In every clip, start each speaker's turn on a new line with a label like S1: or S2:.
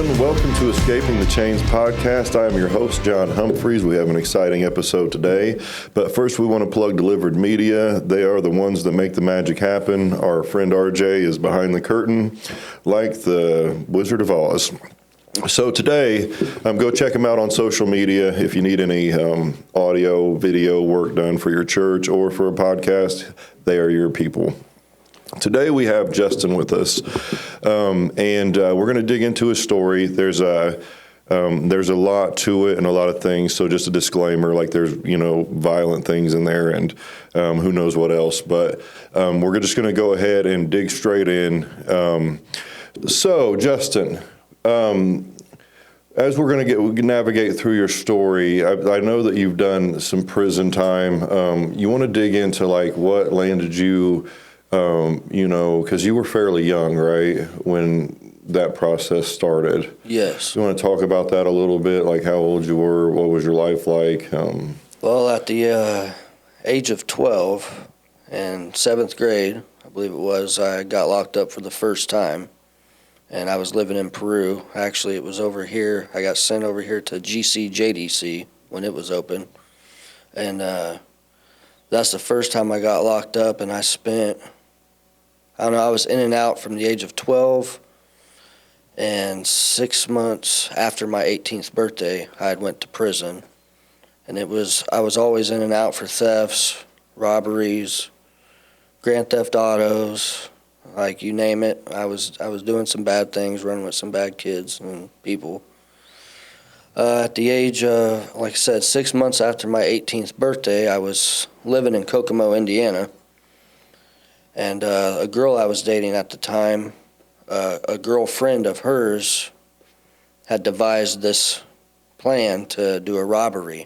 S1: everyone. Welcome to Escaping the Chains podcast. I am your host, John Humphreys. We have an exciting episode today. But first, we want to plug Delivered Media. They are the ones that make the magic happen. Our friend RJ is behind the curtain like the Wizard of Oz. So today, go check them out on social media if you need any audio, video work done for your church or for a podcast. They are your people. Today we have Justin with us, and we're going to dig into his story. There's a lot to it and a lot of things. So just a disclaimer, like there's violent things in there and who knows what else. But we're just going to go ahead and dig straight in. So Justin, as we're going to navigate through your story, I know that you've done some prison time. You want to dig into like what landed you. Because you were fairly young, right, when that process started.
S2: Yes.
S1: You want to talk about that a little bit, like how old you were, what was your life like?
S2: Well, at the age of 12 in 7th grade, I believe it was, I got locked up for the first time, and I was living in Peru. Actually, it was over here. I got sent over here to GCJDC when it was open, and that's the first time I got locked up, and I spent... I was in and out from the age of 12, and 6 months after my 18th birthday, I had went to prison. And I was always in and out for thefts, robberies, grand theft autos, like you name it. I was doing some bad things, running with some bad kids and people. At the age of, like I said, 6 months after my 18th birthday, I was living in Kokomo, Indiana. And a girl I was dating at the time, a girlfriend of hers, had devised this plan to do a robbery.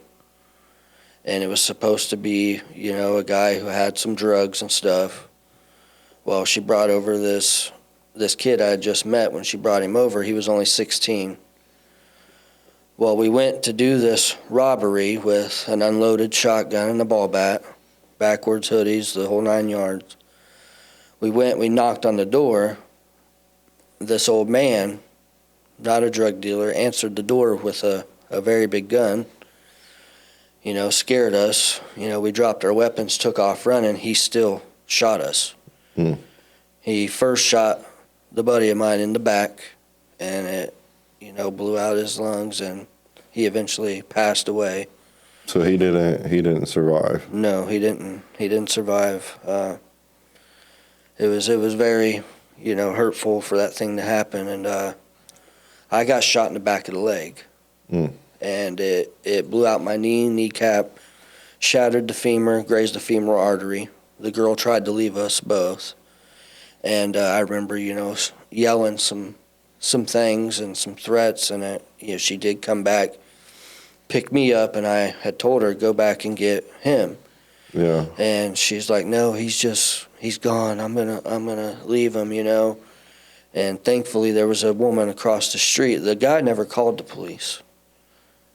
S2: And it was supposed to be, a guy who had some drugs and stuff. Well, she brought over this kid I had just met. When she brought him over, he was only 16. Well, we went to do this robbery with an unloaded shotgun and a ball bat, backwards hoodies, the whole 9 yards. We knocked on the door. This old man, not a drug dealer, answered the door with a very big gun, scared us. We dropped our weapons, took off running. He still shot us. He first shot the buddy of mine in the back, and it, blew out his lungs, and he eventually passed away.
S1: So he didn't survive?
S2: No, he didn't. He didn't survive. It was very, hurtful for that thing to happen. And I got shot in the back of the leg. And it blew out my kneecap, shattered the femur, grazed the femoral artery. The girl tried to leave us both. And I remember, yelling some things and some threats. And, she did come back, pick me up, and I had told her, go back and get him.
S1: Yeah.
S2: And she's like, no, he's gone. I'm gonna leave him, And thankfully there was a woman across the street. The guy never called the police.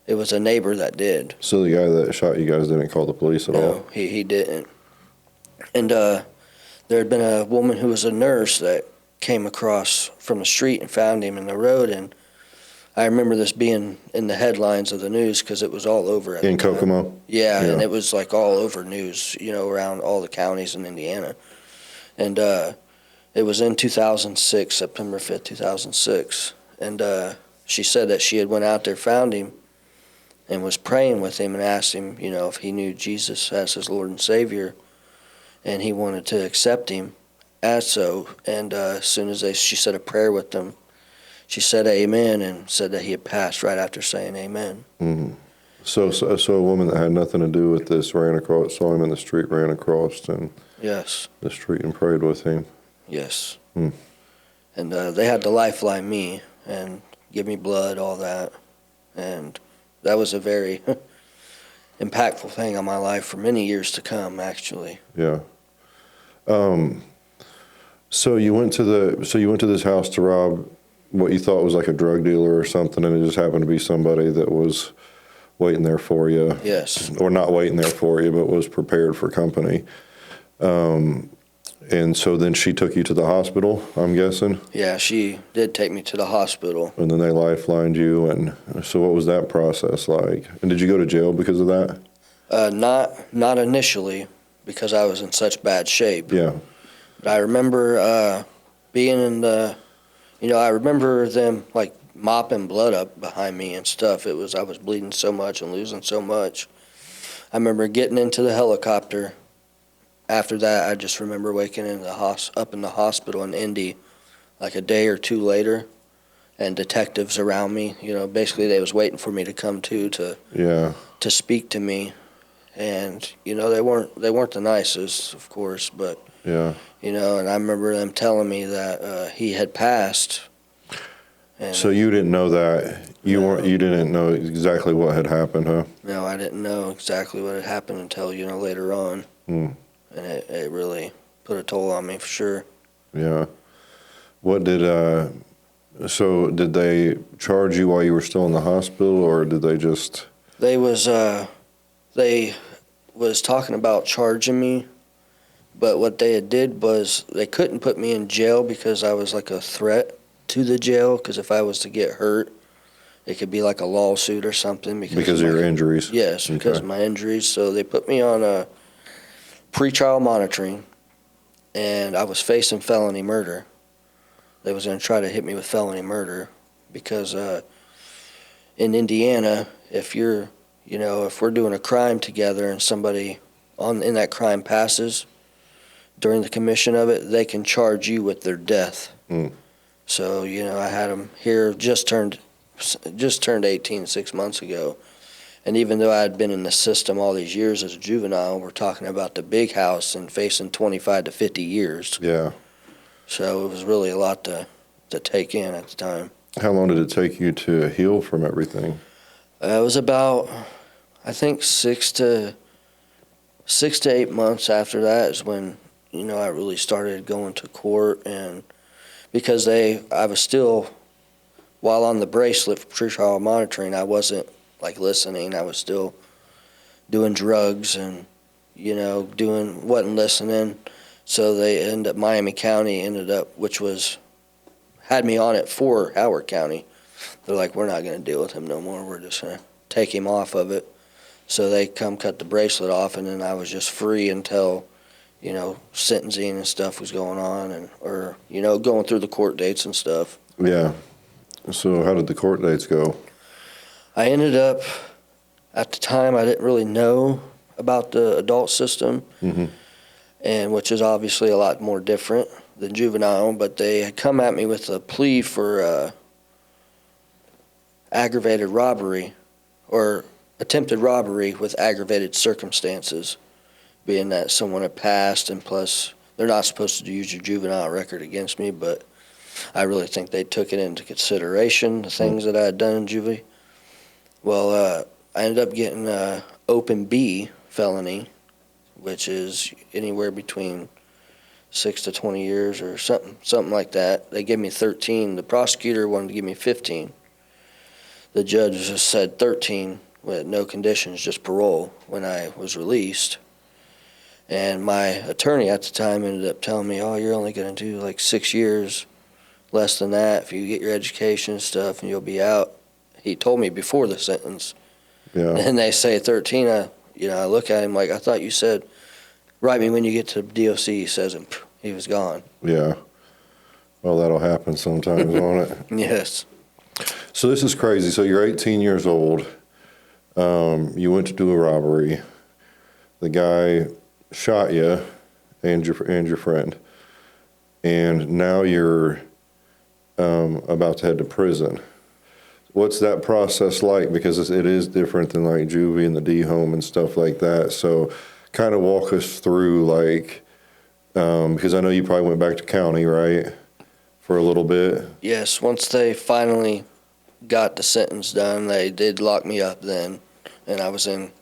S2: It was a neighbor that did.
S1: So the guy that shot you guys didn't call the police at all?
S2: No, he didn't. And there had been a woman who was a nurse that came across from the street and found him in the road, and I remember this being in the headlines of the news because it was all over.
S1: In Kokomo?
S2: Yeah, and it was like all over news, around all the counties in Indiana. And it was in 2006, September 5th, 2006. And she said that she had went out there, found him, and was praying with him and asked him, if he knew Jesus as his Lord and Savior, and he wanted to accept him as so. And as soon as she said a prayer with them, she said amen and said that he had passed right after saying amen.
S1: Mm-hmm. So a woman that had nothing to do with this saw him in the street, ran across and
S2: yes,
S1: the street and prayed with him.
S2: Yes. And they had to lifeline me and give me blood, all that. And that was a very impactful thing on my life for many years to come, actually.
S1: Yeah. So you went to this house to rob what you thought was like a drug dealer or something, and it just happened to be somebody that was waiting there for you.
S2: Yes.
S1: Or not waiting there for you, but was prepared for company. And so then she took you to the hospital, I'm guessing?
S2: Yeah, she did take me to the hospital.
S1: And then they lifelined you, and so what was that process like? And did you go to jail because of that?
S2: Not initially, because I was in such bad shape.
S1: Yeah.
S2: But I remember being in I remember them like mopping blood up behind me and stuff. I was bleeding so much and losing so much. I remember getting into the helicopter. After that, I just remember waking up in the hospital in Indy like a day or two later, and detectives around me. Basically they was waiting for me to come to speak to me. And they weren't the nicest, of course, but
S1: Yeah.
S2: and I remember them telling me that he had passed. And
S1: So you didn't know that? You didn't know exactly what had happened, huh?
S2: no, I didn't know exactly what had happened until later on.
S1: Mm.
S2: And it really put a toll on me for sure.
S1: Yeah. What so did they charge you while you were still in the hospital, or did they just?
S2: They was talking about charging me, but what they had did was they couldn't put me in jail because I was like a threat to the jail, because if I was to get hurt, it could be like a lawsuit or something.
S1: Because of your injuries?
S2: Yes, because of my injuries. So they put me on a pretrial monitoring, and I was facing felony murder. They was going to try to hit me with felony murder because in Indiana, if we're doing a crime together and somebody in that crime passes during the commission of it, they can charge you with their death.
S1: Mm.
S2: So, I had them here, just turned 18 6 months ago. And even though I had been in the system all these years as a juvenile, we're talking about the big house and facing 25 to 50 years.
S1: Yeah.
S2: So it was really a lot to take in at the time.
S1: How long did it take you to heal from everything?
S2: It was about, I think, 6 to 8 months after that is when, I really started going to court. And because I was still, while on the bracelet for pretrial monitoring, I wasn't like listening. I was still doing drugs and, wasn't listening. So Miami County had me on it for Howard County. They're like, we're not going to deal with him no more. We're just going to take him off of it. So they come cut the bracelet off, and then I was just free until, sentencing and stuff was going on, or going through the court dates and stuff.
S1: Yeah. So how did the court dates go?
S2: I ended up, at the time, I didn't really know about the adult system,
S1: Mm-hmm.
S2: and which is obviously a lot more different than juvenile, but they had come at me with a plea for aggravated robbery, or attempted robbery with aggravated circumstances, being that someone had passed, and plus they're not supposed to use your juvenile record against me, but I really think they took it into consideration, the things that I had done in juvie. Well, I ended up getting open B felony, which is anywhere between 6 to 20 years or something like that. They gave me 13. The prosecutor wanted to give me 15. The judge just said 13 with no conditions, just parole, when I was released. And my attorney at the time ended up telling me, you're only going to do like 6 years, less than that if you get your education and stuff, and you'll be out. He told me before the sentence.
S1: Yeah.
S2: And they say 13. I look at him like, I thought you said, write me when you get to DOC. He says, and he was gone.
S1: Yeah. Well, that'll happen sometimes, won't it?
S2: Yes.
S1: So this is crazy. So you're 18 years old. You went to do a robbery. The guy shot you and your friend. And now you're about to head to prison. What's that process like? Because it is different than like juvie and the D home and stuff like that. So kind of walk us through, like, because I know you probably went back to county, right, for a little bit?
S2: Yes, once they finally got the sentence done, they did lock me up then, and I was in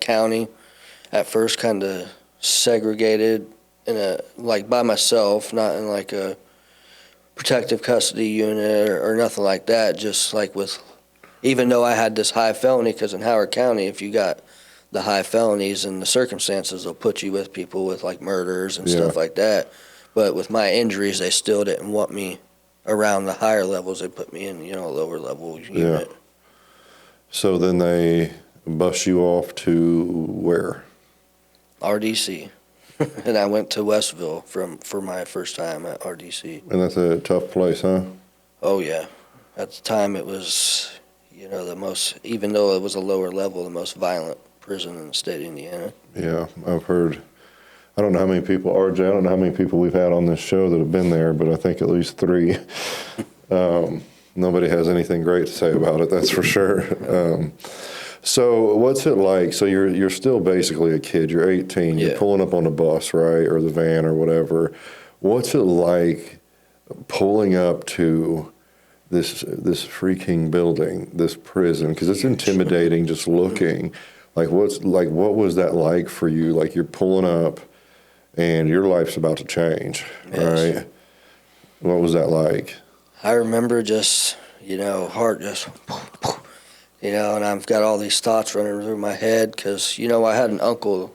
S2: county at first, kind of segregated by myself, not in like a protective custody unit or nothing like that, just like even though I had this high felony, because in Howard County, if you got the high felonies and the circumstances they'll put you with people with like murders and stuff like that. But with my injuries, they still didn't want me around the higher levels. They put me in, a lower level unit.
S1: So then they bus you off to where?
S2: RDC. And I went to Westville for my first time at RDC.
S1: And that's a tough place, huh?
S2: Oh, yeah. At the time, it was, the most, even though it was a lower level, the most violent prison in the state of Indiana.
S1: Yeah, I've heard. I don't know how many people, RJ, I don't know how many people we've had on this show that have been there, but I think at least 3. Nobody has anything great to say about it, that's for sure. So what's it like? So you're still basically a kid. You're 18. You're pulling up on the bus, right, or the van or whatever. What's it like pulling up to this freaking building, this prison? Because it's intimidating just looking. What was that like for you? Like you're pulling up, and your life's about to change, right? What was that like?
S2: I remember just heart just. And I've got all these thoughts running through my head because, I had an uncle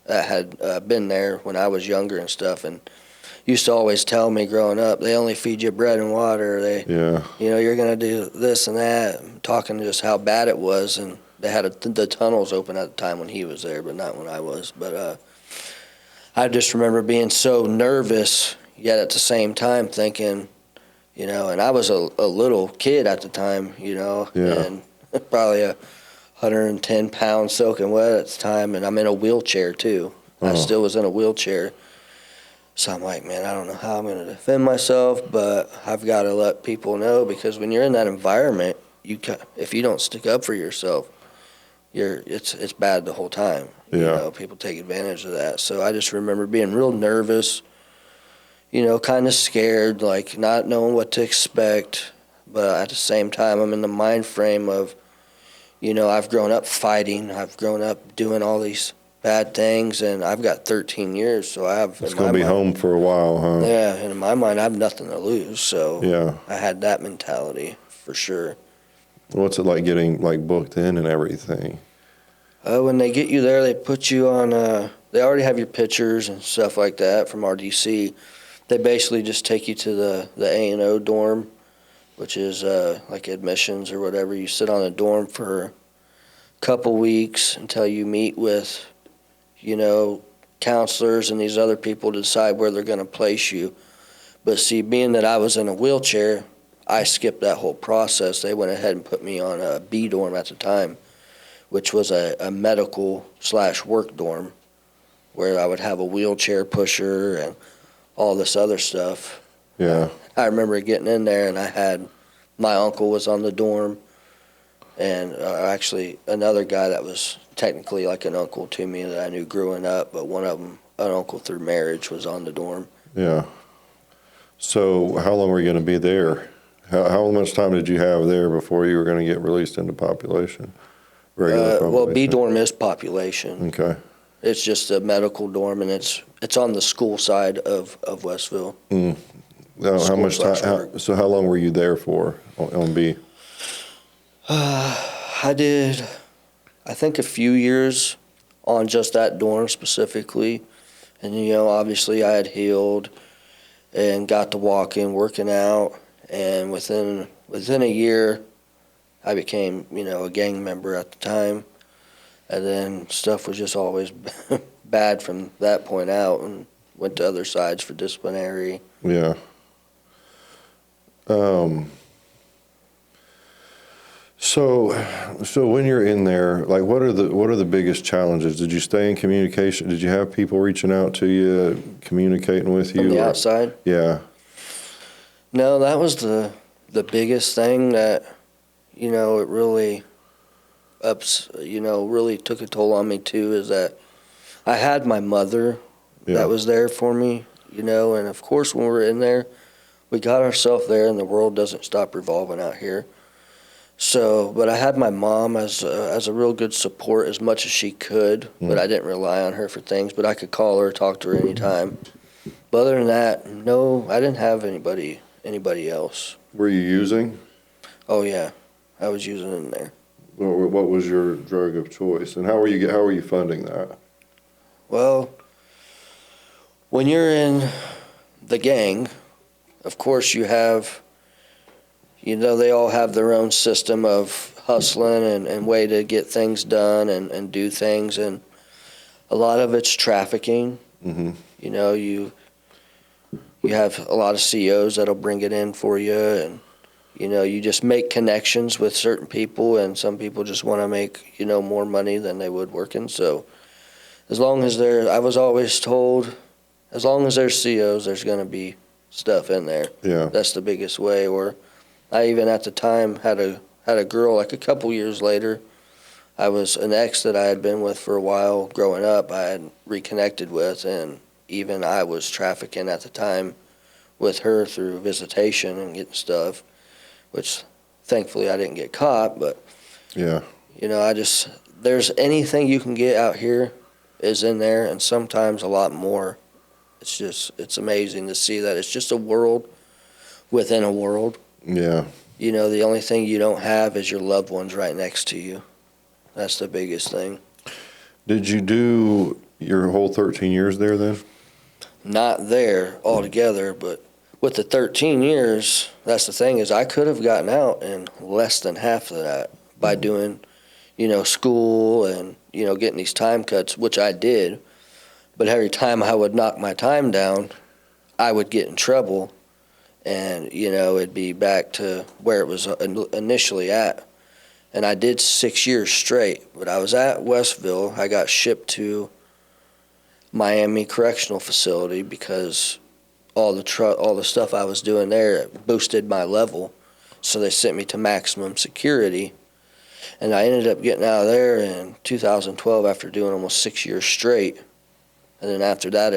S2: that had been there when I was younger and stuff, and used to always tell me growing up, they only feed you bread and water. You're going to do this and that, talking just how bad it was. And they had the tunnels open at the time when he was there, but not when I was. But I just remember being so nervous, yet at the same time thinking, and I was a little kid at the time, and probably 110 pounds soaking wet at the time, and I'm in a wheelchair too. I still was in a wheelchair. So I'm like, man, I don't know how I'm going to defend myself, but I've got to let people know, because when you're in that environment, if you don't stick up for yourself, it's bad the whole time. People take advantage of that. So I just remember being real nervous, kind of scared, like not knowing what to expect. But at the same time, I'm in the mind frame of, I've grown up fighting. I've grown up doing all these bad things, and I've got 13 years, so I have.
S1: It's going to be home for a while, huh?
S2: Yeah, and in my mind, I have nothing to lose. So I had that mentality for sure.
S1: What's it like getting booked in and everything?
S2: When they get you there, they put you on. They already have your pictures and stuff like that from RDC. They basically just take you to the A&O dorm, which is like admissions or whatever. You sit on a dorm for a couple weeks until you meet with, counselors and these other people to decide where they're going to place you. But see, being that I was in a wheelchair, I skipped that whole process. They went ahead and put me on a B dorm at the time, which was a medical/work dorm, where I would have a wheelchair pusher and all this other stuff.
S1: Yeah.
S2: I remember getting in there, and my uncle was on the dorm, and actually another guy that was technically like an uncle to me that I knew growing up, but one of them, an uncle through marriage, was on the dorm.
S1: Yeah. So how long were you going to be there? How much time did you have there before you were going to get released into population? Regular population?
S2: Well, B dorm is population.
S1: Okay.
S2: It's just a medical dorm, and it's on the school side of Westville.
S1: How much time? So how long were you there for on B?
S2: I did, I think, a few years on just that dorm specifically, and obviously I had healed and got to walking, working out, and within a year, I became a gang member at the time, and then stuff was just always bad from that point out, and went to other sides for disciplinary.
S1: Yeah. So when you're in there, what are the biggest challenges? Did you stay in communication? Did you have people reaching out to you, communicating with you?
S2: From the outside?
S1: Yeah.
S2: No, that was the biggest thing that, it really really took a toll on me too, is that I had my mother that was there for me, and of course when we're in there, we got ourselves there, and the world doesn't stop revolving out here. So, but I had my mom as a real good support as much as she could, but I didn't rely on her for things. But I could call her, talk to her anytime. But other than that, no, I didn't have anybody else.
S1: Were you using?
S2: Oh yeah, I was using in there.
S1: What was your drug of choice, and how were you funding that?
S2: Well, when you're in the gang, of course you have, they all have their own system of hustling and way to get things done and do things, and a lot of it's trafficking.
S1: Mm-hmm.
S2: You have a lot of CEOs that'll bring it in for you, and you just make connections with certain people, and some people just want to make more money than they would working. So I was always told, as long as there's CEOs, there's going to be stuff in there.
S1: Yeah.
S2: That's the biggest way. Or I even at the time had a girl, like a couple years later, I was an ex that I had been with for a while growing up, I had reconnected with, and even I was trafficking at the time with her through visitation and getting stuff, which thankfully I didn't get caught. But
S1: Yeah.
S2: there's anything you can get out here is in there, and sometimes a lot more. It's amazing to see that it's just a world within a world.
S1: Yeah.
S2: The only thing you don't have is your loved ones right next to you. That's the biggest thing.
S1: Did you do your whole 13 years there then?
S2: Not there altogether, but with the 13 years, that's the thing, is I could have gotten out in less than half of that by doing, school and, getting these time cuts, which I did. But every time I would knock my time down, I would get in trouble, and, it'd be back to where it was initially at. And I did 6 years straight, but I was at Westville. I got shipped to Miami Correctional Facility because all the stuff I was doing there boosted my level, so they sent me to maximum security. And I ended up getting out of there in 2012 after doing almost 6 years straight. And then after that,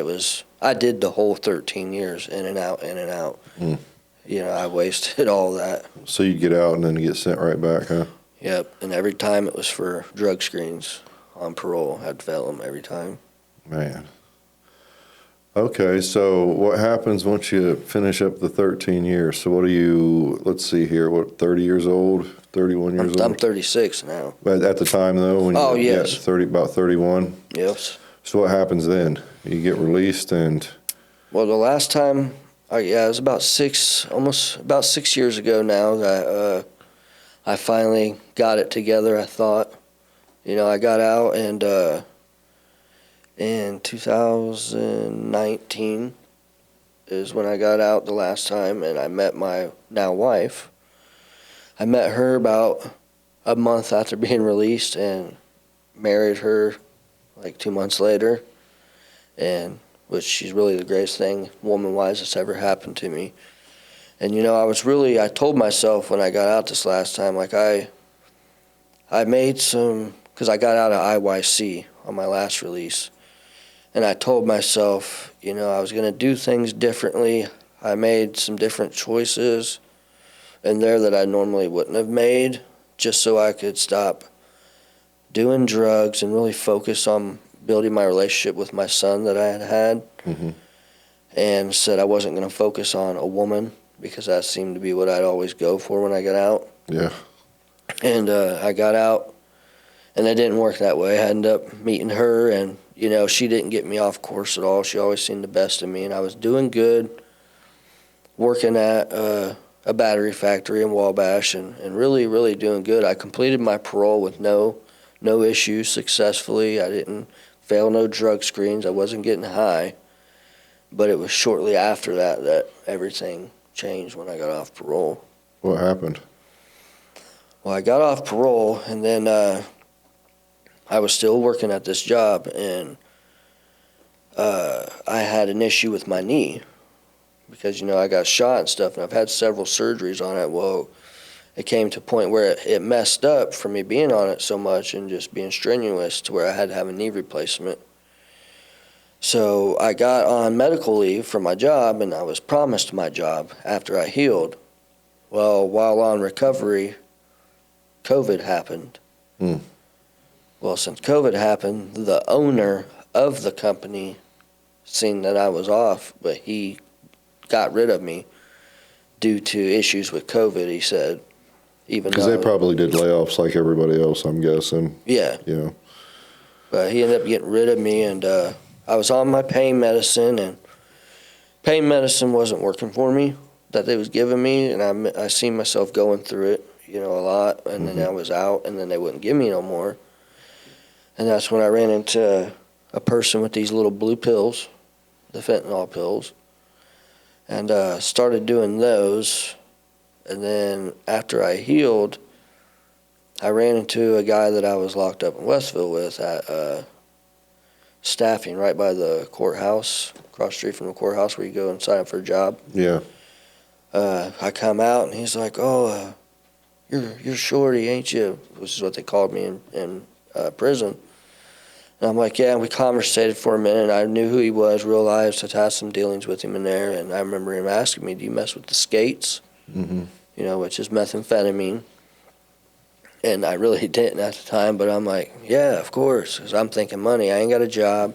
S2: I did the whole 13 years, in and out, in and out.
S1: Mm.
S2: I wasted all that.
S1: So you get out and then get sent right back, huh?
S2: Yep, and every time it was for drug screens on parole. I'd fail them every time.
S1: Man. Okay, so what happens once you finish up the 13 years? So what are you, let's see here, 30 years old, 31 years old?
S2: I'm 36 now.
S1: But at the time, though, when
S2: Oh,
S1: you
S2: yes.
S1: about 31?
S2: Yes.
S1: So what happens then? You get released and...
S2: Well, the last time, it was almost about 6 years ago now that I finally got it together, I thought. I got out, and in 2019 is when I got out the last time, and I met my now wife. I met her about a month after being released and married her like 2 months later, and which she's really the greatest thing woman-wise that's ever happened to me. And I told myself when I got out this last time, like I made some, because I got out of IYC on my last release, and I told myself, I was going to do things differently. I made some different choices in there that I normally wouldn't have made, just so I could stop doing drugs and really focus on building my relationship with my son that I had.
S1: Mm-hmm.
S2: And said I wasn't going to focus on a woman, because that seemed to be what I'd always go for when I got out.
S1: Yeah.
S2: And I got out, and it didn't work that way. I ended up meeting her, and, she didn't get me off course at all. She always seen the best in me, and I was doing good, working at a battery factory in Wabash, and really, really doing good. I completed my parole with no issues successfully. I didn't fail no drug screens. I wasn't getting high. But it was shortly after that everything changed when I got off parole.
S1: What happened?
S2: Well, I got off parole, and then I was still working at this job, and I had an issue with my knee because, I got shot and stuff, and I've had several surgeries on it. Well, it came to a point where it messed up from me being on it so much and just being strenuous to where I had to have a knee replacement. So I got on medical leave from my job, and I was promised my job after I healed. Well, while on recovery, COVID happened.
S1: Mm.
S2: Well, since COVID happened, the owner of the company seen that I was off, but he got rid of me due to issues with COVID, he said. even
S1: Because
S2: though
S1: they probably did layoffs like everybody else, I'm guessing.
S2: yeah.
S1: Yeah.
S2: But he ended up getting rid of me, and I was on my pain medicine, and pain medicine wasn't working for me that they was giving me, and I seen myself going through it, a lot, and then I was out, and then they wouldn't give me no more. And that's when I ran into a person with these little blue pills, the fentanyl pills, and started doing those. And then after I healed, I ran into a guy that I was locked up in Westville with at staffing right by the courthouse, across the street from the courthouse where you go and sign up for a job.
S1: Yeah.
S2: I come out and he's like, "Oh, you're Shorty, ain't you?" Which is what they called me in prison. And I'm like, "Yeah." And we conversated for a minute. I knew who he was, real life. So I had some dealings with him in there. And I remember him asking me, "Do you mess with the skates?"
S1: Mm-hmm.
S2: Which is methamphetamine. And I really didn't at the time, but I'm like, "Yeah, of course," because I'm thinking money. I ain't got a job.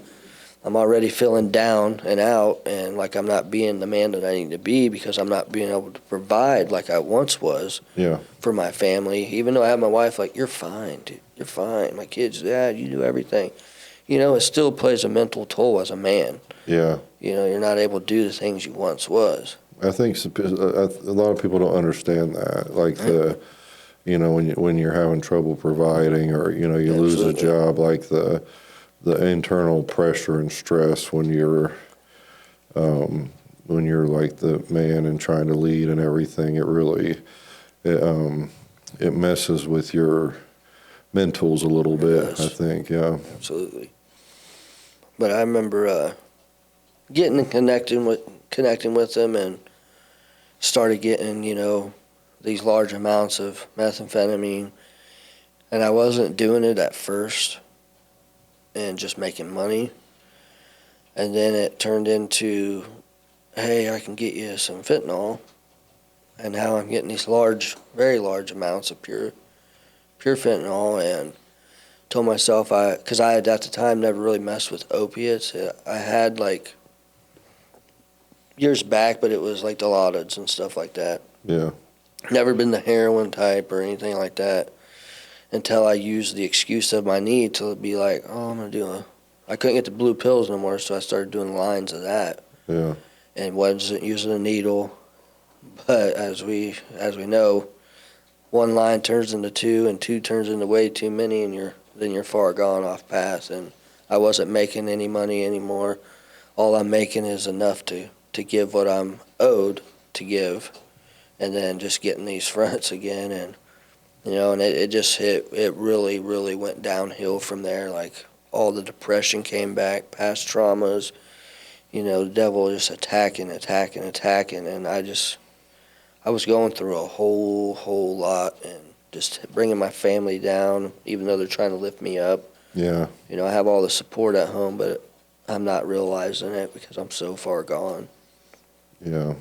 S2: I'm already feeling down and out, and like I'm not being the man that I need to be because I'm not being able to provide like I once was for my family. Even though I have my wife, like, "You're fine, dude. You're fine." My kids, "Dad, you do everything." It still plays a mental toll as a man.
S1: Yeah.
S2: You're not able to do the things you once was.
S1: I think a lot of people don't understand that. Like when you're having trouble providing, or you lose a
S2: Absolutely.
S1: job, like the internal pressure and stress when you're like the man and trying to lead and everything, it messes with your mentals a little bit.
S2: does.
S1: I think, yeah.
S2: Absolutely. But I remember getting and connecting with them, and started getting these large amounts of methamphetamine, and I wasn't doing it at first and just making money, and then it turned into, "Hey, I can get you some fentanyl," and now I'm getting these very large amounts of pure fentanyl. And told myself, because I had at the time never really messed with opiates. I had like years back, but it was like Dilaudid and stuff like that.
S1: Yeah.
S2: Never been the heroin type or anything like that until I used the excuse of my need to be like, "Oh, I'm going to I couldn't get the blue pills no more, so I started doing lines of that.
S1: Yeah.
S2: And wasn't using a needle. But as we know, one line turns into two, and two turns into way too many, and then you're far gone off path. And I wasn't making any money anymore. All I'm making is enough to give what I'm owed to give, and then just getting these fronts again. And and it really, really went downhill from there. Like, all the depression came back, past traumas, the devil just attacking, and I was going through a whole lot, and just bringing my family down, even though they're trying to lift me up.
S1: Yeah.
S2: I have all the support at home, but I'm not realizing it because I'm so far gone.
S1: Yeah.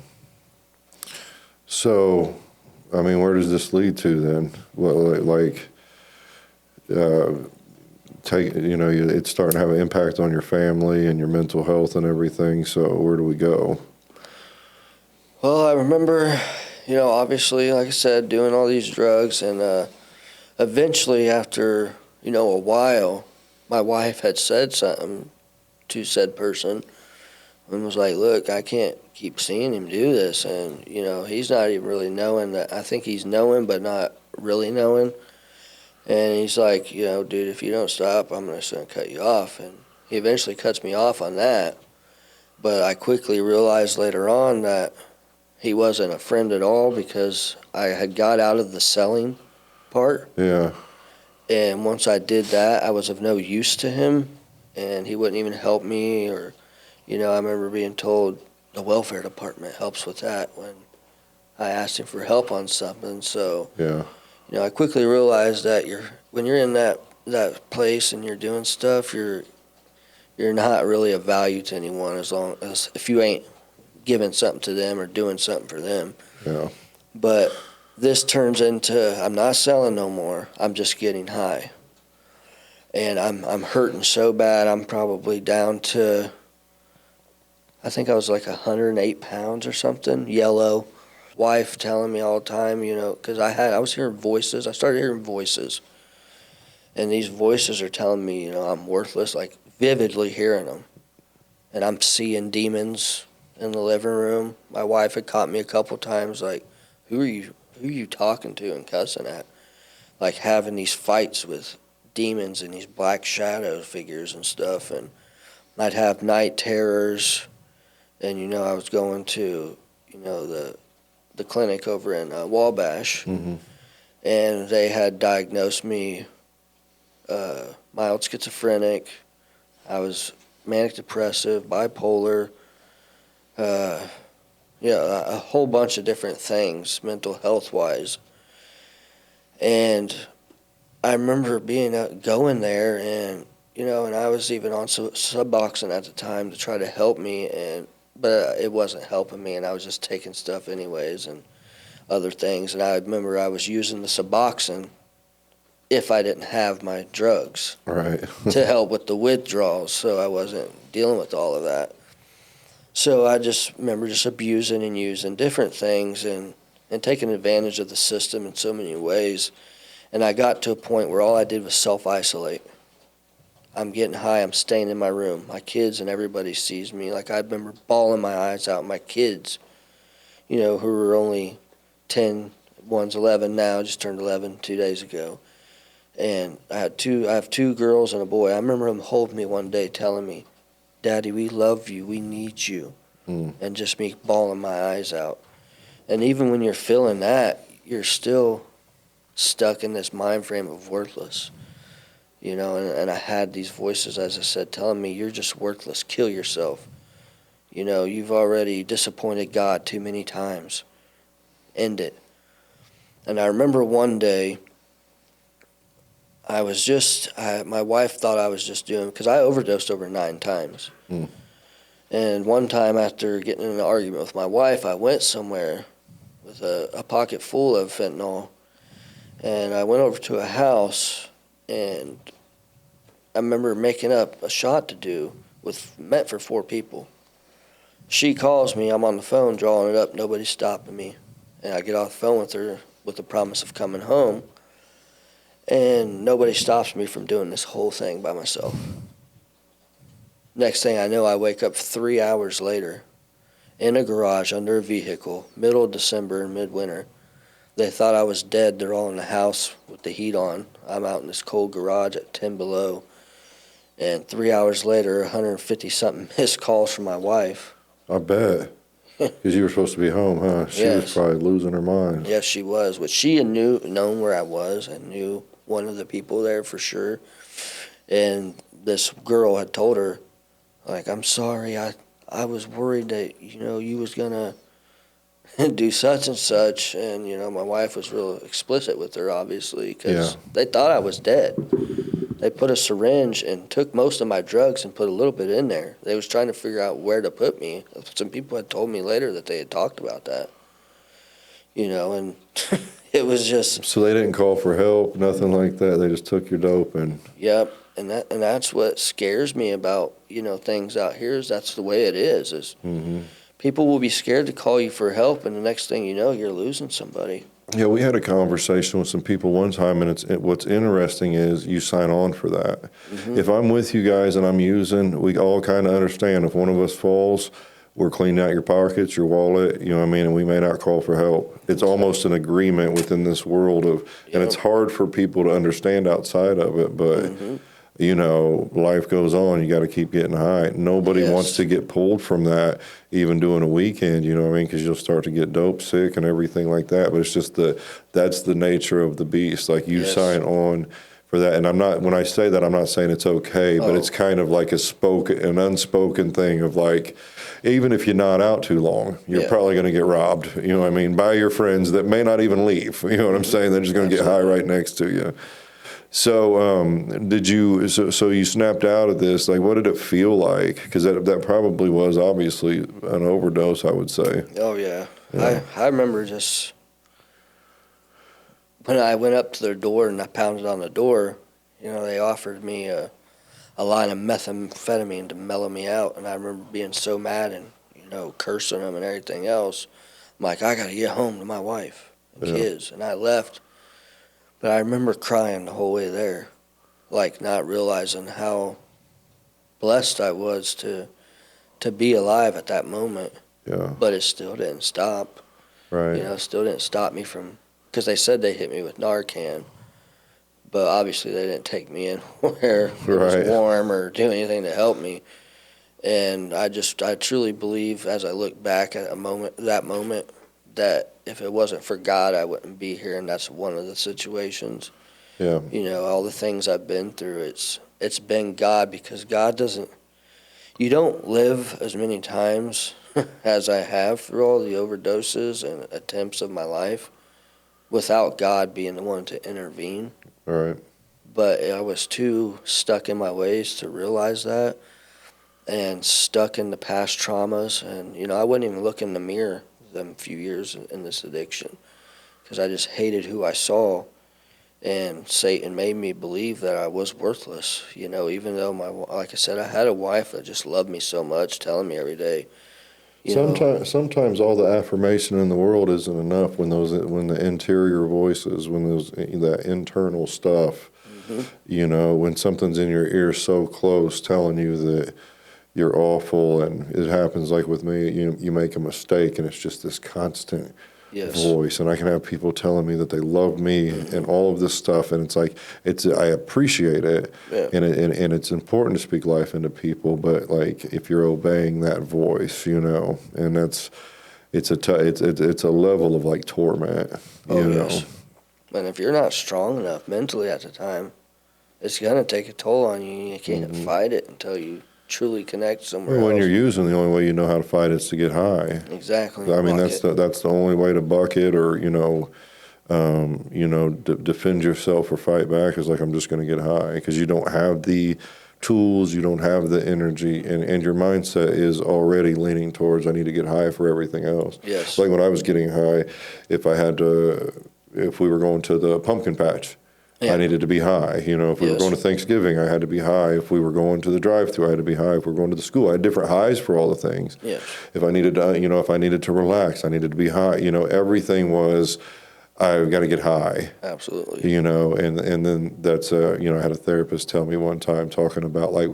S1: So, I mean, where does this lead to then? Well, it's starting to have an impact on your family and your mental health and everything. So, where do we go?
S2: Well, I remember, obviously, like I said, doing all these drugs, and eventually, after, a while, my wife had said something to said person and was like, "Look, I can't keep seeing him do this." And, he's not even really knowing that. I think he's knowing, but not really knowing. And he's like, "Dude, if you don't stop, I'm just going to cut you off." And he eventually cuts me off on that. But I quickly realized later on that he wasn't a friend at all, because I had got out of the selling part.
S1: Yeah.
S2: And once I did that, I was of no use to him, and he wouldn't even help me. Or, I remember being told the welfare department helps with that when I asked him for help on something. So,
S1: Yeah.
S2: I quickly realized that when you're in that place and you're doing stuff, you're not really of value to anyone, as long as if you ain't giving something to them or doing something for them.
S1: Yeah.
S2: But this turns into, I'm not selling no more. I'm just getting high. And I'm hurting so bad. I'm probably down to, I think I was like 108 pounds or something, yellow. wife telling me all the time, because I was hearing voices. I started hearing voices. And these voices are telling me, I'm worthless, like vividly hearing them. And I'm seeing demons in the living room. My wife had caught me a couple times, like, who are you talking to and cussing at? Like having these fights with demons and these black shadow figures and stuff. And I'd have night terrors. And, I was going to, the clinic over in Wabash.
S1: Mm-hmm.
S2: And they had diagnosed me mild schizophrenic. I was manic depressive, bipolar, a whole bunch of different things, mental health wise. And I remember going there, and and I was even on Suboxone at the time to try to help me, but it wasn't helping me, and I was just taking stuff anyways and other things. And I remember I was using the Suboxone if I didn't have my drugs
S1: Right.
S2: to help with the withdrawals, so I wasn't dealing with all of that. So I just remember just abusing and using different things and taking advantage of the system in so many ways. And I got to a point where all I did was self-isolate. I'm getting high, I'm staying in my room. My kids and everybody sees me. Like, I remember bawling my eyes out. My kids, who were only 10, one's 11 now, just turned 11 2 days ago. And I have two girls and a boy. I remember them holding me one day telling me, Daddy, we love you, we need you. And just me bawling my eyes out. And even when you're feeling that, you're still stuck in this mind frame of worthless. And I had these voices, as I said, telling me, you're just worthless, kill yourself. You've already disappointed God too many times. End it. And I remember one day, my wife thought I was just doing, because I overdosed over 9 times. And one time after getting in an argument with my wife, I went somewhere with a pocket full of fentanyl. And I went over to a house, and I remember making up a shot to do meant for 4 people. She calls me, I'm on the phone drawing it up, nobody's stopping me. And I get off the phone with her with the promise of coming home. And nobody stops me from doing this whole thing by myself. Next thing I know, I wake up 3 hours later in a garage under a vehicle, middle of December in midwinter. They thought I was dead. They're all in the house with the heat on. I'm out in this cold garage at 10 below. And 3 hours later, 150-something missed calls from my wife.
S1: I bet. Because you were supposed to be home, huh? She
S2: Yes.
S1: was probably losing her mind.
S2: Yes, she was. But she had known where I was and knew one of the people there for sure. And this girl had told her, like, I'm sorry, I was worried that, you was going to do such and such. And, my wife was real explicit with her, obviously, because they thought I was dead. They put a syringe and took most of my drugs and put a little bit in there. They was trying to figure out where to put me. Some people had told me later that they had talked about that. And it was just...
S1: So they didn't call for help, nothing like that? They just took your dope and...
S2: Yep, and that's what scares me about, things out here, is that's the way it is people will be scared to call you for help, and the next thing you know, you're losing somebody.
S1: Yeah, we had a conversation with some people one time, and what's interesting is you sign on for that. If I'm with you guys and I'm using, we all kind of understand if one of us falls, we're cleaning out your pockets, your wallet, and we may not call for help. It's almost an agreement within this world of, and it's hard for people to understand outside of it, but life goes on. You got to keep getting high. Nobody wants to get pulled from that, even doing a weekend, because you'll start to get dope sick and everything like that. But it's just that's the nature of the beast. Like, you sign on for that. And when I say that, I'm not saying it's okay, but it's kind of like an unspoken thing of, like, even if you're not out too long, you're probably going to get robbed, by your friends that may not even leave. You know what I'm saying? They're just going to get high right next to you. So so you snapped out of this. Like, what did it feel like? Because that probably was obviously an overdose, I would say.
S2: Oh, yeah. I remember just when I went up to their door and I pounded on the door, they offered me a line of methamphetamine to mellow me out. And I remember being so mad and, cursing them and everything else. I'm like, I got to get home to my wife and
S1: Yeah.
S2: kids. And I left. But I remember crying the whole way there, like not realizing how blessed I was to be alive at that moment.
S1: Yeah.
S2: But it still didn't stop.
S1: Right.
S2: You know, it still didn't stop me from, because they said they hit me with Narcan. But obviously they didn't take me in where it was
S1: Right.
S2: warm or do anything to help me. And I truly believe as I look back at that moment, that if it wasn't for God, I wouldn't be here. And that's one of the situations.
S1: Yeah.
S2: You know, all the things I've been through, it's been God, because God doesn't, you don't live as many times as I have through all the overdoses and attempts of my life without God being the one to intervene.
S1: All right.
S2: But I was too stuck in my ways to realize that, and stuck in the past traumas. And, you know, I wouldn't even look in the mirror them few years in this addiction, because I just hated who I saw. And Satan made me believe that I was worthless, you know, even though like I said, I had a wife that just loved me so much, telling me every day, you know.
S1: Sometimes all the affirmation in the world isn't enough when the interior voices, when that internal stuff,
S2: Mhm.
S1: you know, when something's in your ear so close telling you that you're awful, and it happens like with me, you make a mistake and it's just this constant
S2: Yes.
S1: voice, and I can have people telling me that they love me and all of this stuff, and it's like I appreciate it,
S2: Yeah.
S1: and it's important to speak life into people, but like if you're obeying that voice, you know, and it's a level of like torment, you know.
S2: Yes. And if you're not strong enough mentally at the time, it's gonna take a toll on you. You can't fight it until you truly connect somewhere
S1: Well, when
S2: else.
S1: you're using, the only way you know how to fight is to get high.
S2: Exactly.
S1: I mean,
S2: Bucket.
S1: that's the only way to buck it, or defend yourself or fight back is like, I'm just going to get high, because you don't have the tools, you don't have the energy, and your mindset is already leaning towards, I need to get high for everything else.
S2: Yes.
S1: Like when I was getting high, if we were going to the pumpkin patch,
S2: Yeah.
S1: I needed to be high. You know, if we were
S2: Yes.
S1: going to Thanksgiving, I had to be high. If we were going to the drive-thru, I had to be high. If we were going to the school, I had different highs for all the things.
S2: Yes.
S1: If I needed to relax, I needed to be high. You know, everything was, I've got to get high.
S2: Absolutely.
S1: You know, and then that's I had a therapist tell me one time, talking about like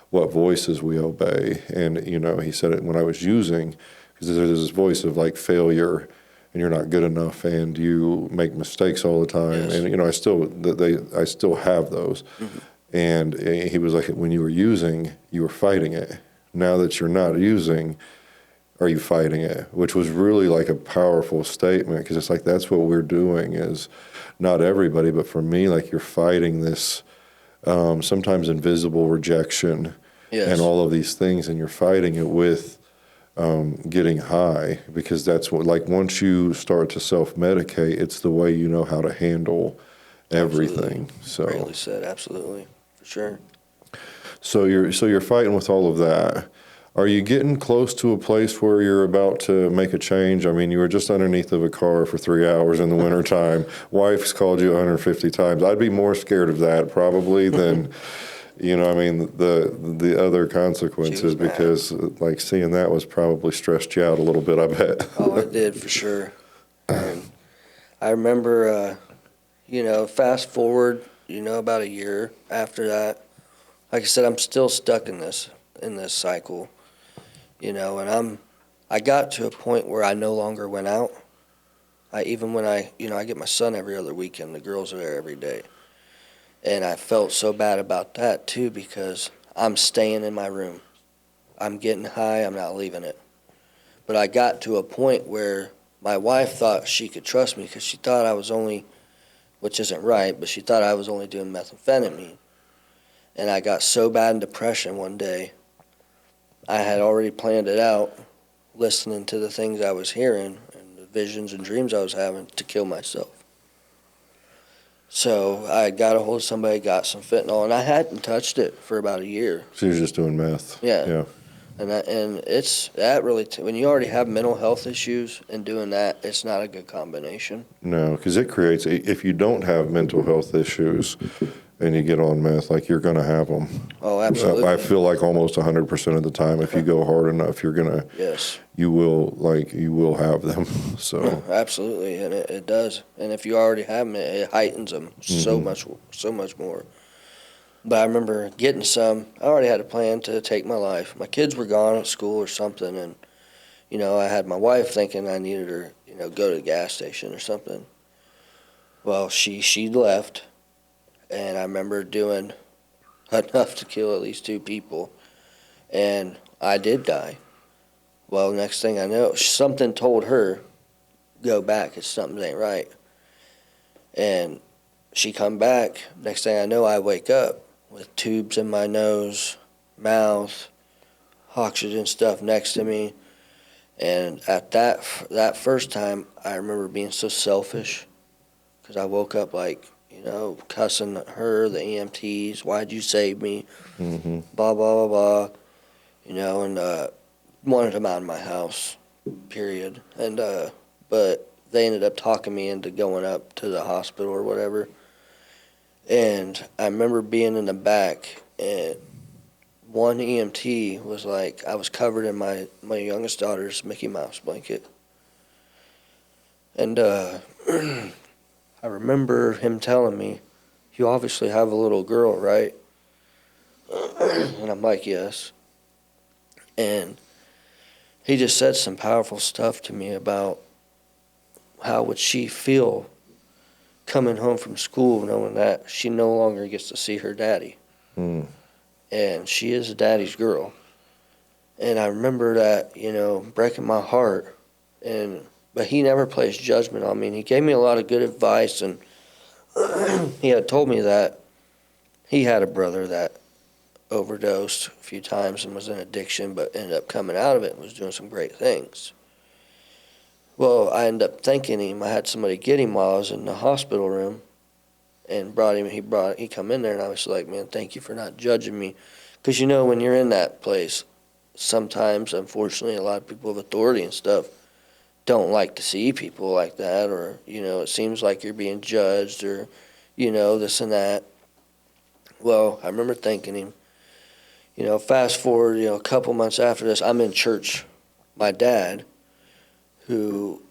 S1: what voices we obey, and you know, he said it when I was using, because there's this voice of like failure, and you're not good enough, and you make mistakes all the time.
S2: Yes.
S1: And you know, I still have those.
S2: Mhm.
S1: And he was like, when you were using, you were fighting it. Now that you're not using, are you fighting it? Which was really like a powerful statement, because it's like that's what we're doing. Is not everybody, but for me, like you're fighting this sometimes invisible rejection
S2: Yes.
S1: and all of these things, and you're fighting it with getting high, because that's what, like, once you start to self-medicate, it's the way you know how to handle everything.
S2: Greatly said. Absolutely. For sure.
S1: So you're fighting with all of that. Are you getting close to a place where you're about to make a change? I mean, you were just underneath of a car for 3 hours in the wintertime. Wife's called you 150 times. I'd be more scared of that probably than the other consequences,
S2: Jeez, man.
S1: because like seeing that was probably stressed you out a little bit, I bet.
S2: Oh, it did for sure. And I remember, fast forward, about a year after that. Like I said, I'm still stuck in this cycle, and I got to a point where I no longer went out. Even when I get my son every other weekend, the girls are there every day. And I felt so bad about that too, because I'm staying in my room. I'm getting high, I'm not leaving it. But I got to a point where my wife thought she could trust me, because she thought I was only, which isn't right, but she thought I was only doing methamphetamine. And I got so bad in depression one day, I had already planned it out, listening to the things I was hearing and the visions and dreams I was having, to kill myself. So I got a hold of somebody, got some fentanyl, and I hadn't touched it for about a year.
S1: So you're just doing meth.
S2: Yeah. And it's that really, when you already have mental health issues and doing that, it's not a good combination.
S1: No, because it creates, if you don't have mental health issues, and you get on meth, like you're going to have them.
S2: Oh, absolutely.
S1: I feel like almost 100% of the time, if you go hard enough,
S2: Yes.
S1: you will have them. So
S2: Absolutely, and it does. And if you already have them, it heightens them so much more. But I remember getting some. I already had a plan to take my life. My kids were gone at school or something, and I had my wife thinking I needed her, go to the gas station or something. Well, she left, and I remember doing enough to kill at least 2 people, and I did die. Well, next thing I know, something told her, go back, it's something ain't right. And she come back, next thing I know, I wake up with tubes in my nose, mouth, oxygen stuff next to me. And at that first time, I remember being so selfish, because I woke up like, cussing her, the EMTs, why'd you save me,
S1: mm-hmm.
S2: blah, blah, blah, blah, and wanted them out of my house, period. And but they ended up talking me into going up to the hospital or whatever. And I remember being in the back, and one EMT was like, I was covered in my youngest daughter's Mickey Mouse blanket. And I remember him telling me, you obviously have a little girl, right? And I'm like, yes. And he just said some powerful stuff to me about how would she feel coming home from school knowing that she no longer gets to see her daddy.
S1: Mm.
S2: And she is a daddy's girl. And I remember that, breaking my heart. But he never placed judgment on me. And he gave me a lot of good advice. And he had told me that he had a brother that overdosed a few times and was in addiction, but ended up coming out of it and was doing some great things. Well, I ended up thanking him. I had somebody get him while I was in the hospital room, and he come in there, and I was like, man, thank you for not judging me. Because when you're in that place, sometimes, unfortunately, a lot of people of authority and stuff don't like to see people like that, or, it seems like you're being judged, or, this and that. Well, I remember thanking him. Fast forward, a couple months after this, I'm in church. My dad, who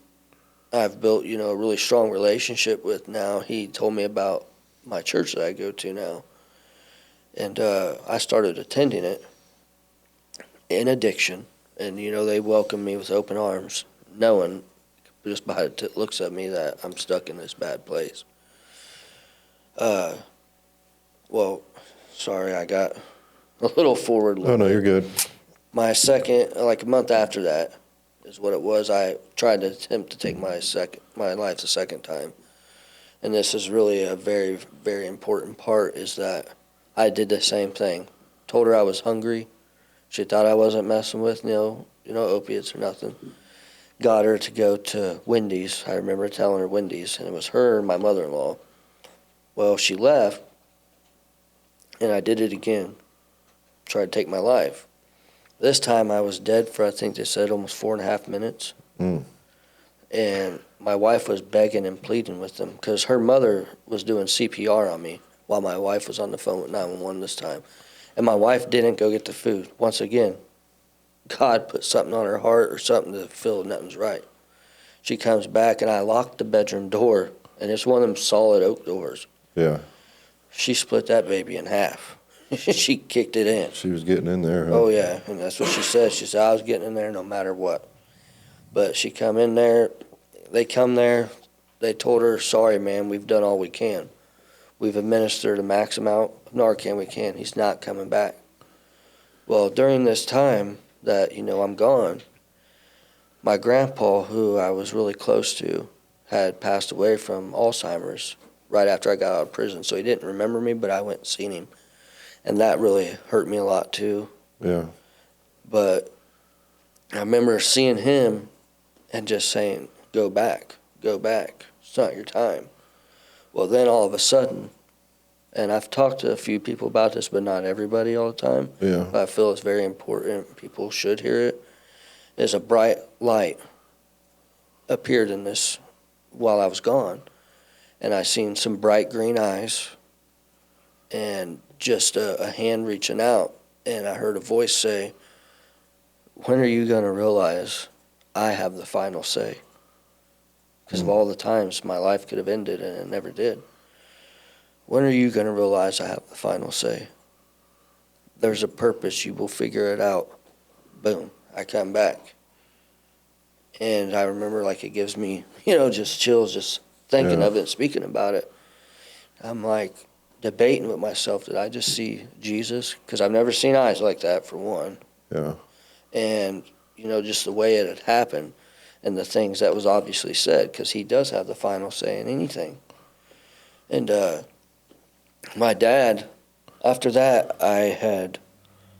S2: I've built, a really strong relationship with now, he told me about my church that I go to now. And I started attending it in addiction. And, they welcomed me with open arms, knowing just by the looks of me that I'm stuck in this bad place. Well, sorry, I got a little forward.
S1: Oh, no, you're good.
S2: My second, like a month after that, is what it was. I tried to attempt to take my life a second time. And this is really a very, very important part, is that I did the same thing. Told her I was hungry. She thought I wasn't messing with, opiates or nothing. Got her to go to Wendy's. I remember telling her Wendy's, and it was her and my mother-in-law. Well, she left, and I did it again. Tried to take my life. This time I was dead for, I think they said, almost 4.5 minutes.
S1: Mm.
S2: And my wife was begging and pleading with them, because her mother was doing CPR on me while my wife was on the phone with 911 this time. And my wife didn't go get the food. Once again, God put something on her heart or something to feel nothing's right. She comes back, and I locked the bedroom door, and it's one of them solid oak doors.
S1: Yeah.
S2: She split that baby in half. She kicked it in.
S1: She was getting in there, huh?
S2: Oh, yeah, and that's what she said. She said, I was getting in there no matter what. But she come in there. They come there. They told her, sorry, man, we've done all we can. We've administered a max amount of Narcan we can. He's not coming back. Well, during this time that, I'm gone, my grandpa, who I was really close to, had passed away from Alzheimer's right after I got out of prison. So he didn't remember me, but I went and seen him. And that really hurt me a lot, too.
S1: Yeah.
S2: But I remember seeing him and just saying, go back, it's not your time. Well, then all of a sudden, and I've talked to a few people about this, but not everybody all the time.
S1: Yeah.
S2: But I feel it's very important. People should hear it. There's a bright light appeared in this while I was gone. And I seen some bright green eyes. and just a hand reaching out, and I heard a voice say, "When are you going to realize I have the final say?" Because of all the times my life could have ended and it never did. When are you going to realize I have the final say? There's a purpose. You will figure it out. Boom. I come back. And I remember like it gives me, just chills just thinking of it and speaking about it. I'm like debating with myself, did I just see Jesus? Because I've never seen eyes like that, for one.
S1: Yeah.
S2: And, just the way it had happened and the things that was obviously said, because he does have the final say in anything. And my dad, after that, I had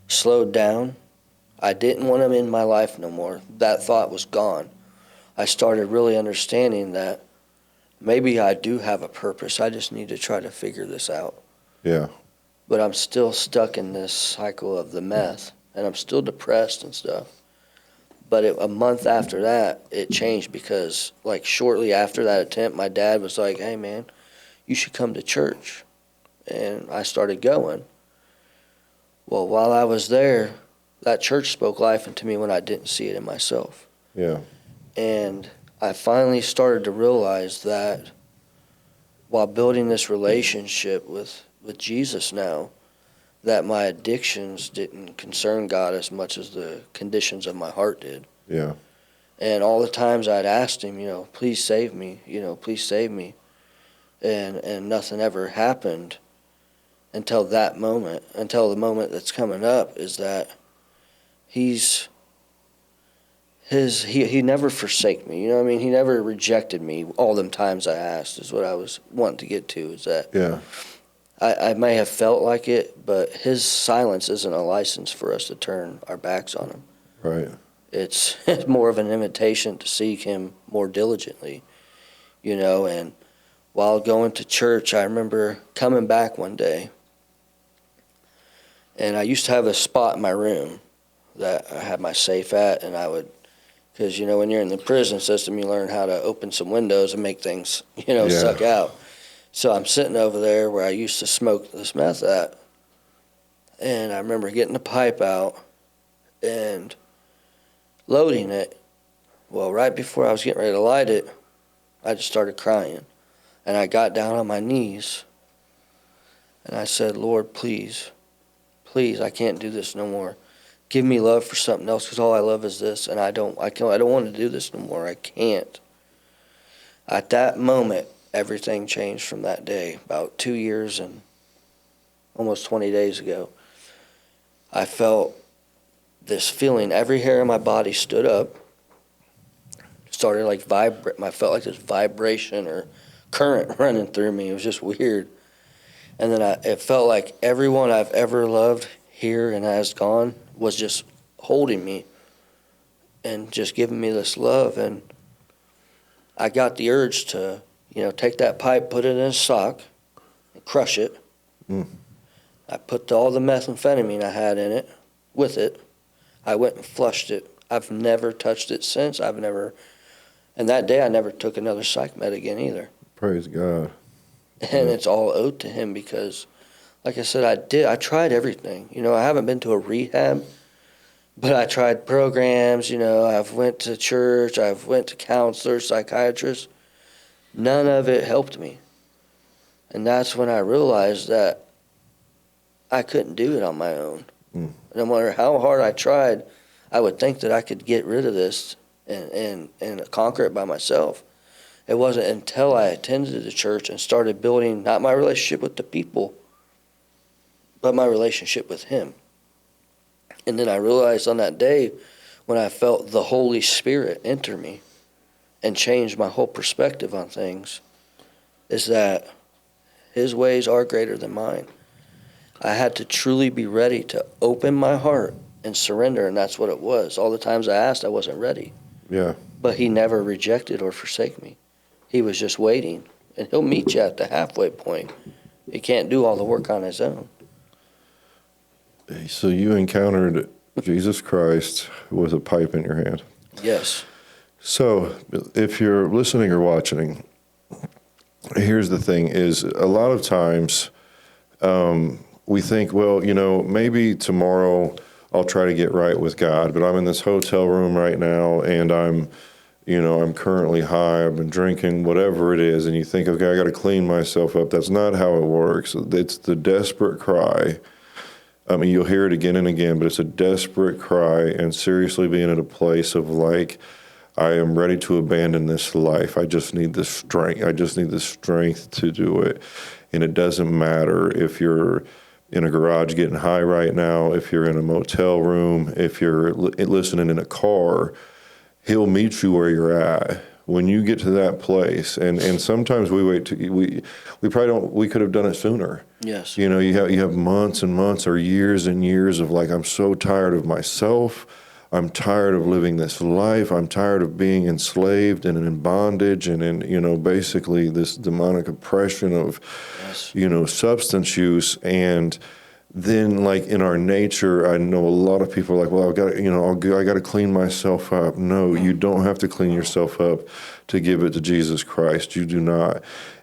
S2: slowed down. I didn't want him in my life no more. That thought was gone. I started really understanding that maybe I do have a purpose. I just need to try to figure this out.
S1: Yeah.
S2: But I'm still stuck in this cycle of the meth, and I'm still depressed and stuff. But a month after that, it changed because, like, shortly after that attempt, my dad was like, "Hey, man, you should come to church." And I started going. Well, while I was there, that church spoke life into me when I didn't see it in myself.
S1: Yeah.
S2: And I finally started to realize that while building this relationship with Jesus now, that my addictions didn't concern God as much as the conditions of my heart did.
S1: Yeah.
S2: And all the times I'd asked him, please save me, please save me. And nothing ever happened until the moment that's coming up, is that he never forsake me. You know what I mean? He never rejected me all them times I asked, is what I was wanting to get to, is that
S1: Yeah.
S2: I may have felt like it, but his silence isn't a license for us to turn our backs on him.
S1: Right.
S2: It's more of an invitation to seek him more diligently, and while going to church, I remember coming back one day, and I used to have a spot in my room that I had my safe at, and I would, because, when you're in the prison system, you learn how to open some windows and make things, suck out. So I'm sitting over there where I used to smoke this meth at, and I remember getting the pipe out and loading it. Well, right before I was getting ready to light it, I just started crying. And I got down on my knees, and I said, "Lord, please, please, I can't do this no more. Give me love for something else, because all I love is this, and I don't want to do this no more. I can't." At that moment, everything changed from that day. About 2 years and almost 20 days ago, I felt this feeling. Every hair in my body stood up, started like vibrate. I felt like this vibration or current running through me. It was just weird. And then it felt like everyone I've ever loved here and has gone was just holding me and just giving me this love. And I got the urge to, take that pipe, put it in a sock, and crush it. I put all the methamphetamine I had in it, with it. I went and flushed it. I've never touched it since. And that day I never took another psych med again either.
S1: Praise God.
S2: And it's all owed to him, because, like I said, I tried everything. I haven't been to a rehab, but I tried programs. I've went to church, I've went to counselors, psychiatrists. None of it helped me. And that's when I realized that I couldn't do it on my own. No matter how hard I tried, I would think that I could get rid of this and conquer it by myself. It wasn't until I attended the church and started building not my relationship with the people, but my relationship with him. And then I realized on that day, when I felt the Holy Spirit enter me and change my whole perspective on things, is that his ways are greater than mine. I had to truly be ready to open my heart and surrender, and that's what it was. All the times I asked, I wasn't ready.
S1: Yeah.
S2: But he never rejected or forsake me. He was just waiting, and he'll meet you at the halfway point. He can't do all the work on his own.
S1: So you encountered Jesus Christ with a pipe in your hand.
S2: Yes.
S1: So if you're listening or watching, here's the thing, is a lot of times we think, well, maybe tomorrow I'll try to get right with God, but I'm in this hotel room right now and I'm currently high, I've been drinking, whatever it is, and you think, okay, I got to clean myself up. That's not how it works. It's the desperate cry. I mean, you'll hear it again and again, but it's a desperate cry and seriously being at a place of like, I am ready to abandon this life. I just need the strength. I just need the strength to do it. And it doesn't matter if you're in a garage getting high right now, if you're in a motel room, if you're listening in a car, he'll meet you where you're at. When you get to that place, and sometimes we probably don't, we could have done it sooner.
S2: Yes.
S1: You have months and months or years and years of like, I'm so tired of myself. I'm tired of living this life. I'm tired of being enslaved and in bondage and in, basically this demonic oppression of,
S2: yes.
S1: Substance use. And then like in our nature, I know a lot of people are like, well, I got to clean myself up. No, you don't have to clean yourself up to give it to Jesus Christ. You do not.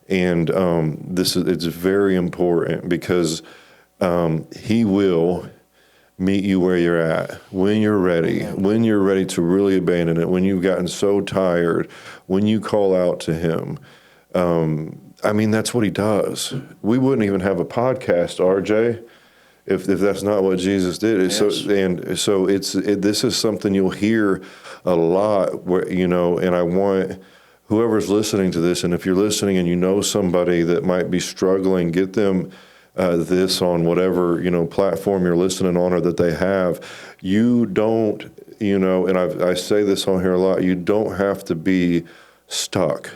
S1: And it's very important because he will meet you where you're at, when you're ready to really abandon it, when you've gotten so tired, when you call out to him. That's what he does. We wouldn't even have a podcast, RJ, if that's not what Jesus did.
S2: Yes.
S1: So this is something you'll hear a lot where, and I want whoever's listening to this, and if you're listening and you know somebody that might be struggling, get them this on whatever, platform you're listening on or that they have. You don't, and I say this on here a lot, you don't have to be stuck.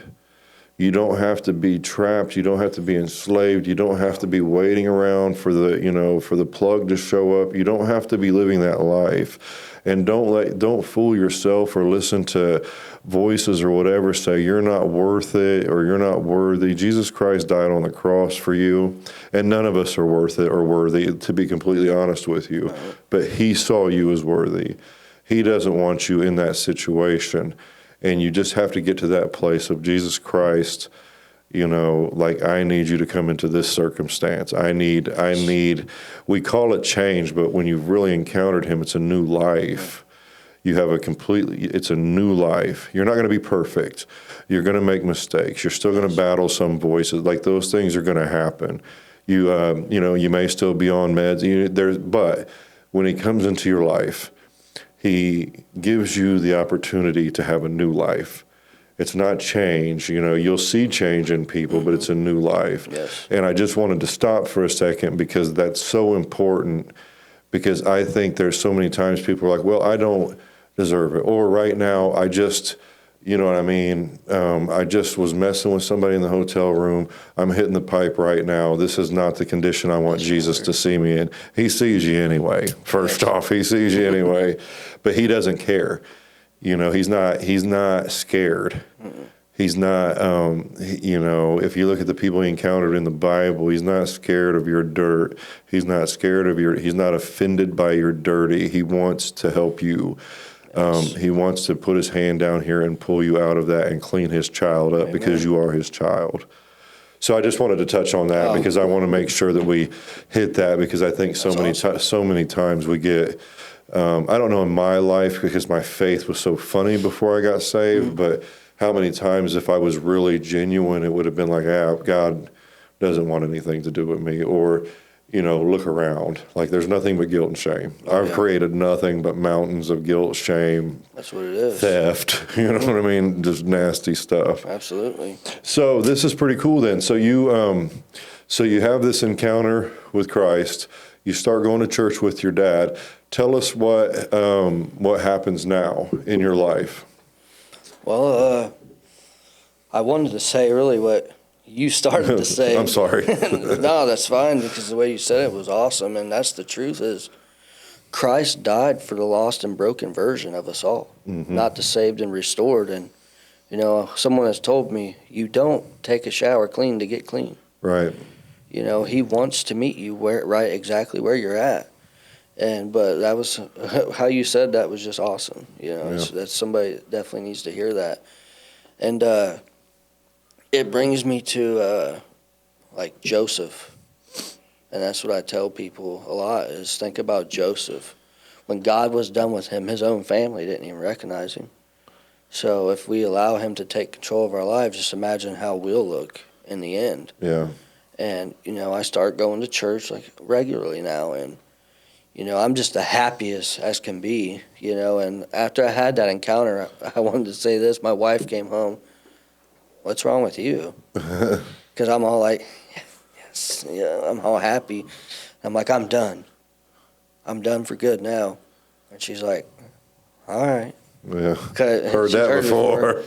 S1: You don't have to be trapped. You don't have to be enslaved. You don't have to be waiting around for the plug to show up. You don't have to be living that life. And don't fool yourself or listen to voices or whatever say you're not worth it or you're not worthy. Jesus Christ died on the cross for you, and none of us are worth it or worthy, to be completely honest with you. But he saw you as worthy. He doesn't want you in that situation. And you just have to get to that place of Jesus Christ, like I need you to come into this circumstance. I need, we call it change, but when you've really encountered him, it's a new life. You have it's a new life. You're not going to be perfect. You're going to make mistakes. You're still going to battle some voices. Like those things are going to happen. You may still be on meds, but when he comes into your life, he gives you the opportunity to have a new life. It's not change. You'll see change in people, but it's a new life.
S2: Yes.
S1: And I just wanted to stop for a second because that's so important, because I think there's so many times people are like, well, I don't deserve it. Or right now, I just, I just was messing with somebody in the hotel room. I'm hitting the pipe right now. This is not the condition I want Jesus to see me in. He sees you anyway. First off, he sees you anyway, but he doesn't care. He's not scared. He's not, if you look at the people he encountered in the Bible, he's not scared of your dirt. He's not scared of he's not offended by your dirty. He wants to help you. He wants to put his hand down here and pull you out of that and clean his child up. Amen. Because you are his child. So I just wanted to touch on that because I want to make sure that we hit that, because I think so many times we get, I don't know in my life because my faith was so funny before I got saved, but how many times if I was really genuine, it would have been like, God doesn't want anything to do with me, or, look around. Like there's nothing but guilt and shame. I've created nothing but mountains of guilt, shame.
S2: That's what it is.
S1: Theft. You know what I mean? Just nasty stuff.
S2: Absolutely.
S1: So this is pretty cool then. So you have this encounter with Christ. You start going to church with your dad. Tell us what happens now in your life.
S2: Well, I wanted to say really what you started to say.
S1: I'm sorry.
S2: No, that's fine, because the way you said it was awesome, and that's the truth is Christ died for the lost and broken version of us all, not the saved and restored. And, someone has told me, you don't take a shower clean to get clean.
S1: Right.
S2: He wants to meet you exactly where you're at. But that was how you said that was just awesome. That's somebody that definitely needs to hear that. And it brings me to like Joseph. And that's what I tell people a lot is think about Joseph. When God was done with him, his own family didn't even recognize him. So if we allow him to take control of our lives, just imagine how we'll look in the end.
S1: Yeah.
S2: And, I start going to church like regularly now, and, I'm just the happiest as can be, and after I had that encounter, I wanted to say this. My wife came home, what's wrong with you? Because I'm all like, yes, I'm all happy. I'm like, I'm done. I'm done for good now. And she's like, all right.
S1: Yeah.
S2: Heard
S1: Heard before.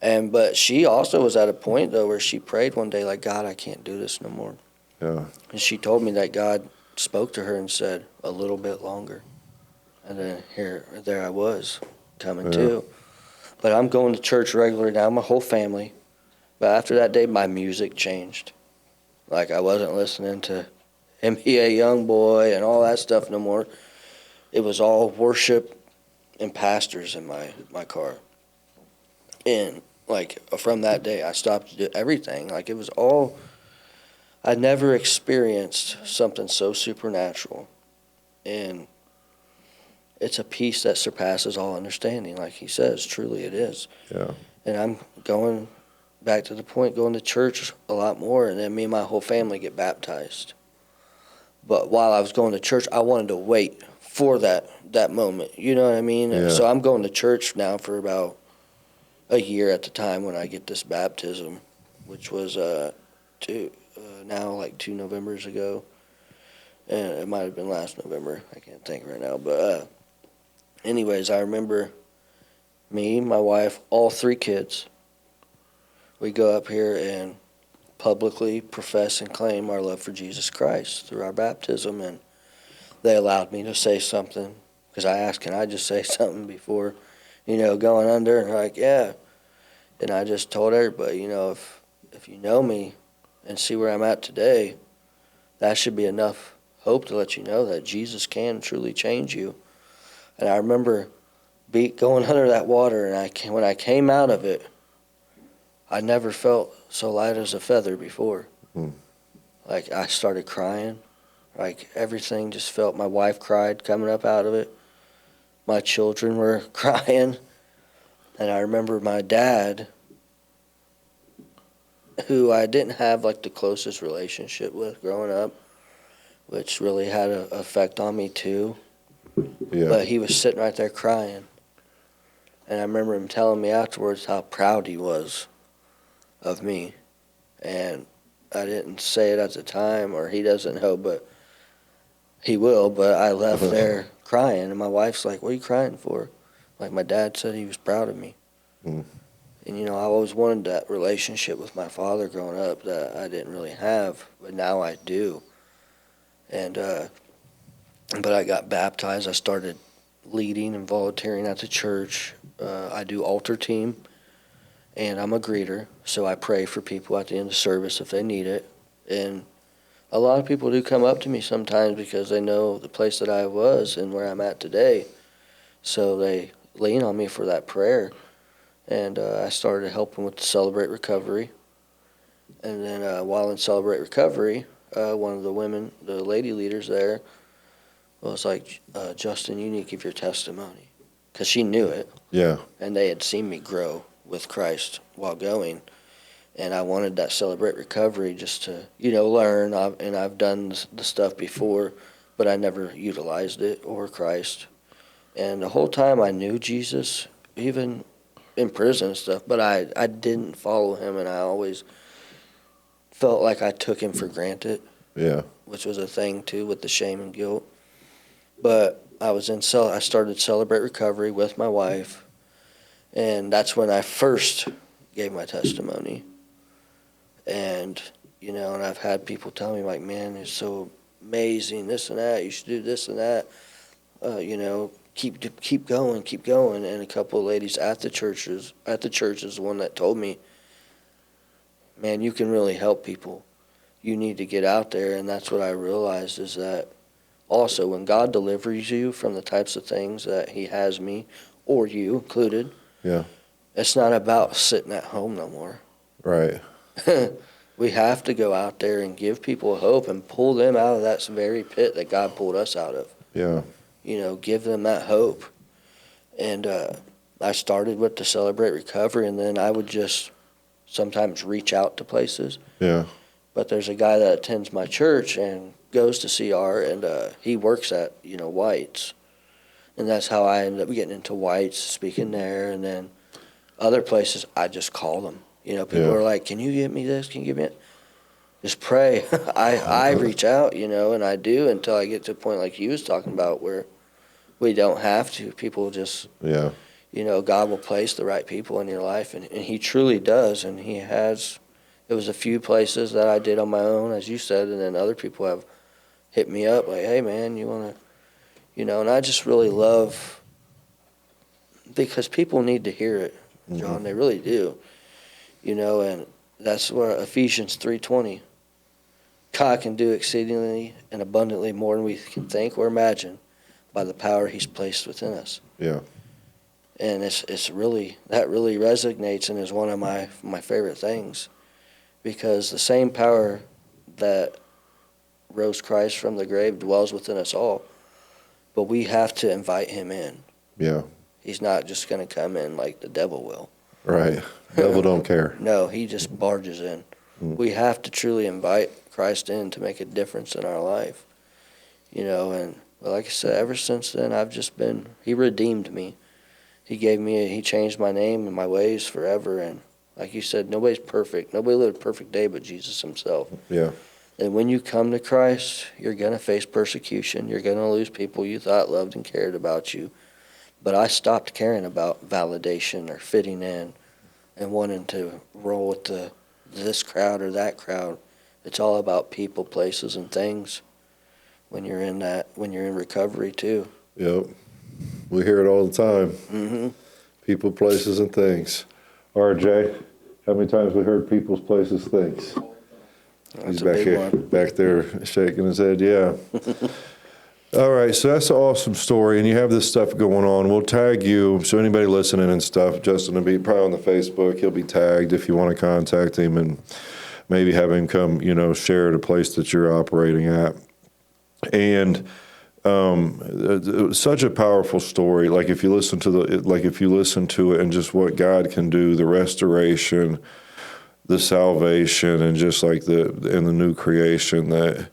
S2: But she also was at a point, though, where she prayed one day, like, God, I can't do this no more.
S1: Yeah.
S2: And she told me that God spoke to her and said, a little bit longer. And then there I was, coming to. But I'm going to church regularly now, my whole family. But after that day, my music changed. Like, I wasn't listening to NBA Youngboy and all that stuff no more. It was all worship and pastors in my car. And, like, from that day, I stopped everything. Like, it was all, I never experienced something so supernatural. And it's a peace that surpasses all understanding, like he says. Truly it is.
S1: Yeah.
S2: And I'm going back to the point, going to church a lot more, and then me and my whole family get baptized. But while I was going to church, I wanted to wait for that moment. You know what I mean?
S1: Yeah.
S2: So I'm going to church now for about a year at the time when I get this baptism, which was now like 2 Novembers ago. And it might have been last November. I can't think right now. But anyways, I remember me, my wife, all 3 kids. We go up here and publicly profess and claim our love for Jesus Christ through our baptism. And they allowed me to say something because I asked, can I just say something before, going under? And they're like, yeah. And I just told everybody, if you know me and see where I'm at today, that should be enough hope to let you know that Jesus can truly change you. And I remember going under that water, and when I came out of it, I never felt so light as a feather before. Like, I started crying. Like, everything just felt, my wife cried coming up out of it. My children were crying. And I remember my dad, who I didn't have, like, the closest relationship with growing up, which really had an effect on me, too.
S1: Yeah.
S2: But he was sitting right there crying. And I remember him telling me afterwards how proud he was of me. And I didn't say it at the time, or he doesn't know, but he will. But I left there crying, and my wife's like, what are you crying for? Like, my dad said he was proud of me. And, I always wanted that relationship with my father growing up that I didn't really have, but now I do. And, but I got baptized. I started leading and volunteering at the church. I do altar team, and I'm a greeter, so I pray for people at the end of service if they need it. And a lot of people do come up to me sometimes because they know the place that I was and where I'm at today, so they lean on me for that prayer. And I started helping with Celebrate Recovery. And then while in Celebrate Recovery, one of the women, the lady leaders there, was like, Justin, you need to give your testimony. Because she knew it.
S1: Yeah.
S2: And they had seen me grow with Christ while going. And I wanted that Celebrate Recovery just to, learn. And I've done the stuff before, but I never utilized it or Christ. And the whole time I knew Jesus, even in prison and stuff, but I didn't follow him, and I always felt like I took him for granted.
S1: Yeah.
S2: Which was a thing too with the shame and guilt. But I started Celebrate Recovery with my wife, and that's when I first gave my testimony. And and I've had people tell me, like, man, it's so amazing, this and that, you should do this and that, keep going. And a couple of ladies at the church is the one that told me, man, you can really help people. You need to get out there. And that's what I realized, is that also when God delivers you from the types of things that he has me, or you included,
S1: Yeah.
S2: it's not about sitting at home no more.
S1: Right.
S2: We have to go out there and give people hope and pull them out of that very pit that God pulled us out of.
S1: Yeah.
S2: Give them that hope. And I started with the Celebrate Recovery, and then I would just sometimes reach out to places.
S1: Yeah.
S2: But there's a guy that attends my church and goes to CR, and he works at, White's. And that's how I ended up getting into White's, speaking there. And then other places, I just call them. People are like, can you give me this? Can you give me it? Just pray. I reach out, and I do until I get to a point like you was talking about where we don't have to. People just, God will place the right people in your life, and he truly does, and he has. It was a few places that I did on my own, as you said, and then other people have hit me up like, hey, man, you want to, and I just really love, because people need to hear it, John. They really do, and that's where Ephesians 3:20, God can do exceedingly and abundantly more than we can think or imagine by the power he's placed within us.
S1: Yeah.
S2: And it's really, that really resonates and is one of my favorite things, because the same power that rose Christ from the grave dwells within us all, but we have to invite him in.
S1: Yeah.
S2: He's not just going to come in like the devil will.
S1: Right. Devil don't care.
S2: No, he just barges in. We have to truly invite Christ in to make a difference in our life. And like I said, ever since then, I've just been, he redeemed me. He changed my name and my ways forever. And like you said, nobody's perfect. Nobody lived a perfect day but Jesus himself.
S1: Yeah.
S2: And when you come to Christ, you're going to face persecution. You're going to lose people you thought loved and cared about you. But I stopped caring about validation or fitting in and wanting to roll with this crowd or that crowd. It's all about people, places, and things when you're in recovery too.
S1: Yep. We hear it all the time.
S2: Mm-hmm.
S1: People, places, and things. RJ, how many times we heard people's, places, things?
S2: That's
S1: He's
S2: a
S1: back
S2: big
S1: here,
S2: one.
S1: back there shaking his head, yeah. All right, so that's an awesome story, and you have this stuff going on. We'll tag you, so anybody listening and stuff, Justin will be probably on the Facebook. He'll be tagged if you want to contact him and maybe have him come, share at a place that you're operating at. And such a powerful story. Like if you listen to it and just what God can do, the restoration, the salvation, and just like the new creation that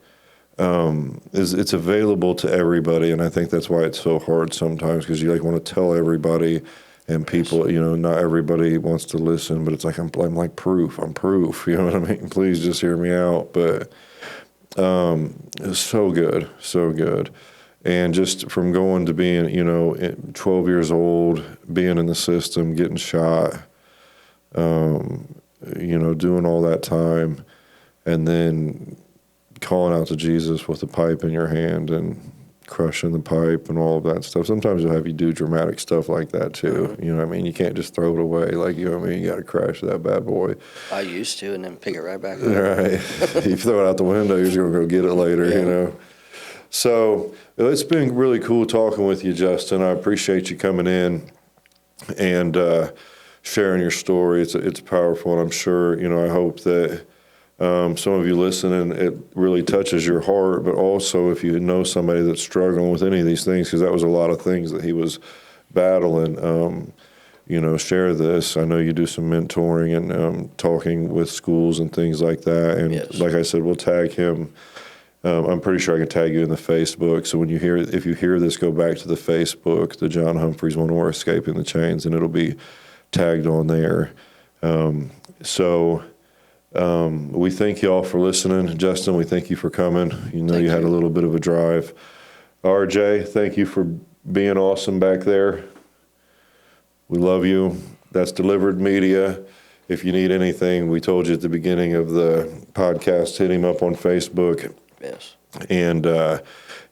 S1: it's available to everybody. And I think that's why it's so hard sometimes, because you want to tell everybody, and people, not everybody wants to listen. But it's like I'm like proof. I'm proof. You know what I mean? Please just hear me out. But it's so good, so good. And just from going to being, 12 years old, being in the system, getting shot, doing all that time, and then calling out to Jesus with a pipe in your hand and crushing the pipe and all of that stuff. Sometimes they'll have you do dramatic stuff like that too. You know what I mean? You can't just throw it away. You got to crash that bad boy.
S2: I used to, and then pick it right back up.
S1: Right. If you throw it out the window, you're just going to go get it later, So it's been really cool talking with you, Justin. I appreciate you coming in and sharing your story. It's powerful, and I'm sure, I hope that some of you listening, it really touches your heart. But also, if you know somebody that's struggling with any of these things, because that was a lot of things that he was battling, share this. I know you do some mentoring and talking with schools and things like that. And
S2: yes.
S1: Like I said, we'll tag him. I'm pretty sure I can tag you in the Facebook. So if you hear this, go back to the Facebook, the John Humphreys One More Escaping the Chains, and it'll be tagged on there. We thank you all for listening. Justin, we thank you for coming. You had a little bit of a drive. RJ, thank you for being awesome back there. We love you. That's Delivered Media. If you need anything, we told you at the beginning of the podcast, hit him up on Facebook.
S2: Yes.
S1: and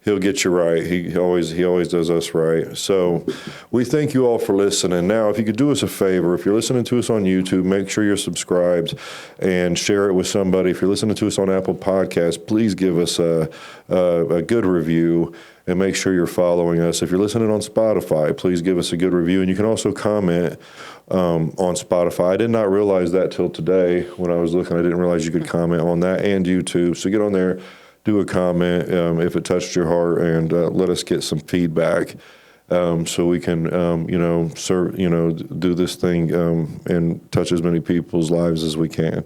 S1: he'll get you right. He always does us right. So we thank you all for listening. Now, if you could do us a favor, if you're listening to us on YouTube, make sure you're subscribed and share it with somebody. If you're listening to us on Apple Podcasts, please give us a good review and make sure you're following us. If you're listening on Spotify, please give us a good review. And you can also comment on Spotify. I did not realize that till today when I was looking. I didn't realize you could comment on that and YouTube. So get on there, do a comment if it touched your heart, and let us get some feedback so we can, do this thing and touch as many people's lives as we can.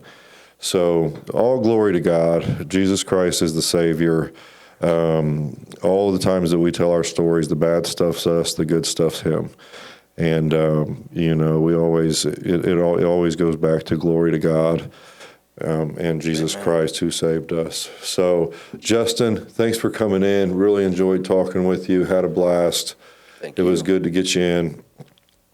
S1: So all glory to God. Jesus Christ is the Savior. All the times that we tell our stories, the bad stuff's us, the good stuff's Him. And, we always, it always goes back to glory to God. And Jesus
S2: Amen.
S1: Christ who saved us. So, Justin, thanks for coming in. Really enjoyed talking with you. Had a blast.
S2: Thank
S1: It
S2: you.
S1: was good to get you in.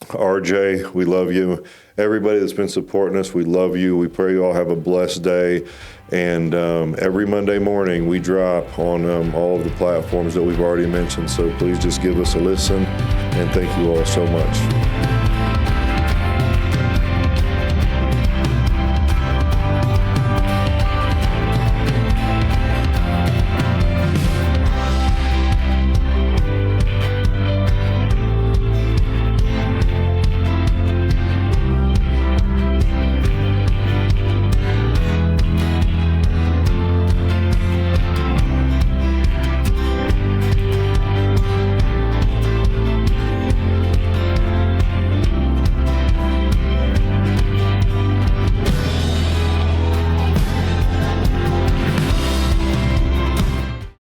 S1: RJ, we love you. Everybody that's been supporting us, we love you. We pray you all have a blessed day. And every Monday morning, we drop on all of the platforms that we've already mentioned. So please just give us a listen. And thank you all so much.